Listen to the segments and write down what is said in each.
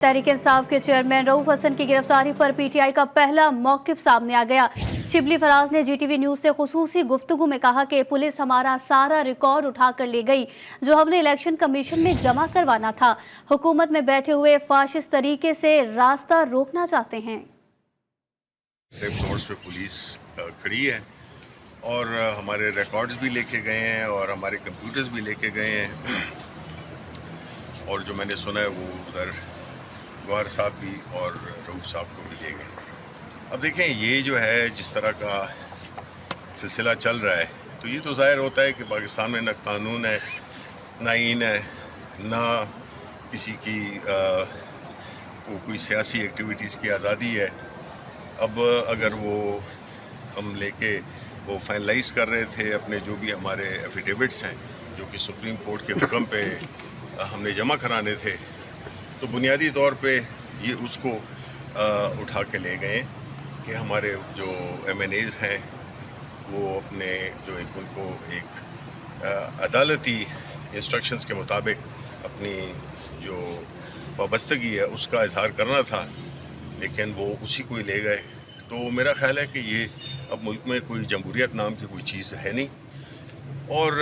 तहरीक इंसाफ के चेयरमैन रऊफ हसन की गिरफ्तारी पर पीटीआई का पहला मौकिफ सामने आ गया। शिबली फराज ने जीटीवी न्यूज से खुसूसी गुफ्तगू में कहा कि पुलिस हमारा सारा रिकॉर्ड उठा कर ले गई जो हमने इलेक्शन कमीशन में जमा करवाना था। हुकूमत में बैठे हुए फाशिस्ट तरीके से रास्ता रोकना चाहते हैं। पे पुलिस खड़ी है और हमारे रिकॉर्ड्स भी लेके गए हैं और हमारे कंप्यूटर्स भी लेके गए हैं और जो मैंने सुना है वो उधर गौहर साहब भी और रऊफ साहब को भी ले गए। अब देखें, ये जो है जिस तरह का सिलसिला चल रहा है तो ये तो ज़ाहिर होता है कि पाकिस्तान में ना कानून है, ना आईन है, ना किसी की कोई सियासी एक्टिविटीज़ की आज़ादी है। अब अगर वो हम लेके वो फाइनलाइज कर रहे थे अपने जो भी हमारे एफिडेविट्स हैं जो कि सुप्रीम कोर्ट के हुक्म पे हमने जमा कराने थे, तो बुनियादी तौर पे ये उसको उठा के ले गए कि हमारे जो MNAs हैं वो अपने जो उनको एक अदालती इंस्ट्रक्शंस के मुताबिक अपनी जो वाबस्तगी है उसका इजहार करना था, लेकिन वो उसी को ही ले गए। तो मेरा ख्याल है कि ये अब मुल्क में कोई जमहूरियत नाम की कोई चीज़ है नहीं और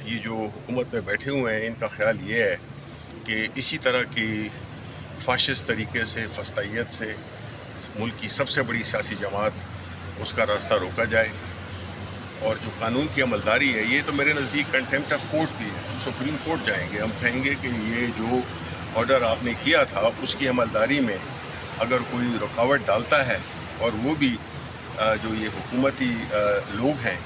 ये जो हुकूमत में बैठे हुए हैं इनका ख्याल ये है कि इसी तरह की फाशिस्ट तरीके से, फस्तायत से मुल्क की सबसे बड़ी सियासी जमात उसका रास्ता रोका जाए और जो कानून की अमलदारी है ये तो मेरे नज़दीक कंटेम्प्ट ऑफ कोर्ट की है। हम सुप्रीम कोर्ट जाएंगे, हम कहेंगे कि ये जो ऑर्डर आपने किया था उसकी अमलदारी में अगर कोई रुकावट डालता है और वो भी जो ये हुकूमती लोग हैं।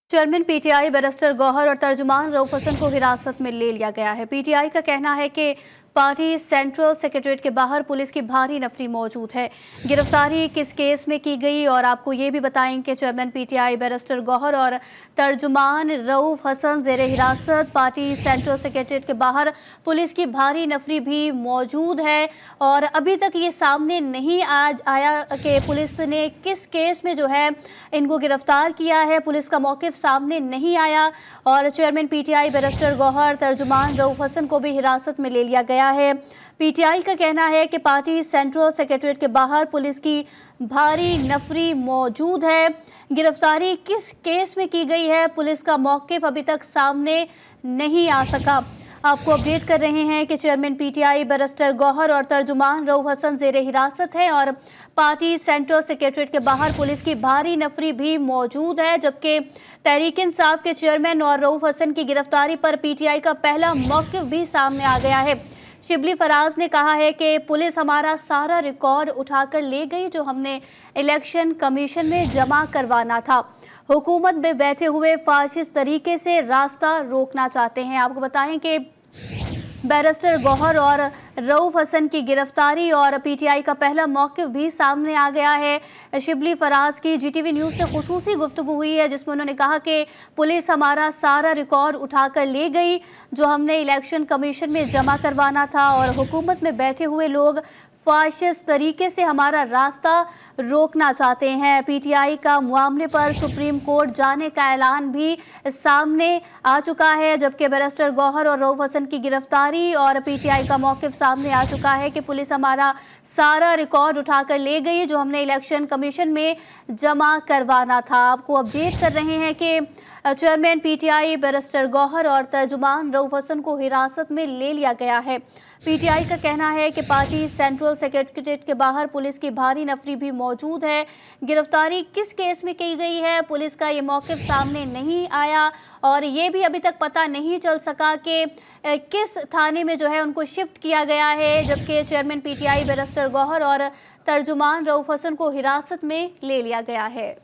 चेयरमैन पीटीआई बैरिस्टर गौहर और तर्जुमान रऊफ हसन को हिरासत में ले लिया गया है। पीटीआई का कहना है कि पार्टी सेंट्रल सेक्रेटरीट के बाहर पुलिस की भारी नफरी मौजूद है। गिरफ्तारी किस केस में की गई और आपको ये भी बताएं कि चेयरमैन पीटीआई बैरिस्टर गौहर और तर्जुमान रऊफ हसन ज़ेर हिरासत पार्टी सेंट्रल सेक्रेटरीट के बाहर पुलिस की भारी नफरी भी मौजूद है और अभी तक ये सामने नहीं आया कि पुलिस ने किस केस में जो है इनको गिरफ्तार किया है। पुलिस का मौक़िफ़ सामने नहीं आया और चेयरमैन पीटीआई बैरिस्टर गौहर तर्जुमान रऊफ हसन को भी हिरासत में ले लिया गया है। पीटीआई का कहना है कि पार्टी सेंट्रल सेक्रेटरीट के बाहर पुलिस की भारी नफरी मौजूद है। गिरफ्तारी किस केस में की गई है पुलिस का मौक़िफ़ अभी तक सामने नहीं आ सका। आपको अपडेट कर रहे हैं कि चेयरमैन पीटीआई बैरिस्टर गौहर और तर्जुमान रऊफ हसन ज़ेर हिरासत है और पार्टी सेंट्रल सेक्रेटरीट के बाहर पुलिस की भारी नफरी भी मौजूद है, जबकि तहरीक इंसाफ के चेयरमैन और रऊफ हसन की गिरफ्तारी पर पीटीआई का पहला मौक़िफ़ भी सामने आ गया है। शिबली फराज ने कहा है कि पुलिस हमारा सारा रिकॉर्ड उठाकर ले गई जो हमने इलेक्शन कमीशन में जमा करवाना था। हुकूमत में बैठे हुए फाशिस्ट तरीके से रास्ता रोकना चाहते हैं। आपको बताएं कि बैरिस्टर गौहर और रऊफ हसन की गिरफ्तारी और पीटीआई का पहला मौक़िफ़ भी सामने आ गया है। शिबली फराज की जीटीवी न्यूज़ से खुसूसी गुफ्तगू हुई है जिसमें उन्होंने कहा कि पुलिस हमारा सारा रिकॉर्ड उठाकर ले गई जो हमने इलेक्शन कमीशन में जमा करवाना था और हुकूमत में बैठे हुए लोग फाशिस्ट तरीके से हमारा रास्ता रोकना चाहते हैं। पीटीआई का मामले पर सुप्रीम कोर्ट जाने का ऐलान भी सामने आ चुका है, जबकि बैरिस्टर गौहर और रऊफ हसन की गिरफ्तारी और पीटीआई का मौक़िफ़ सामने आ चुका है कि पुलिस हमारा सारा रिकॉर्ड उठाकर ले गई जो हमने इलेक्शन कमीशन में जमा करवाना था। आपको अपडेट कर रहे हैं कि चेयरमैन पीटीआई बैरिस्टर गौहर और तर्जुमान रऊफ हसन को हिरासत में ले लिया गया है। पीटीआई का कहना है कि पार्टी सेंट्रल सेक्रेटरीट के बाहर पुलिस की भारी नफरी भी मौजूद है। गिरफ्तारी किस केस में की गई है पुलिस का ये मौक़िफ़ सामने नहीं आया और ये भी अभी तक पता नहीं चल सका कि किस थाने में जो है उनको शिफ्ट किया गया है, जबकि चेयरमैन पीटीआई बैरिस्टर गौहर और तर्जुमान रऊफ हसन को हिरासत में ले लिया गया है।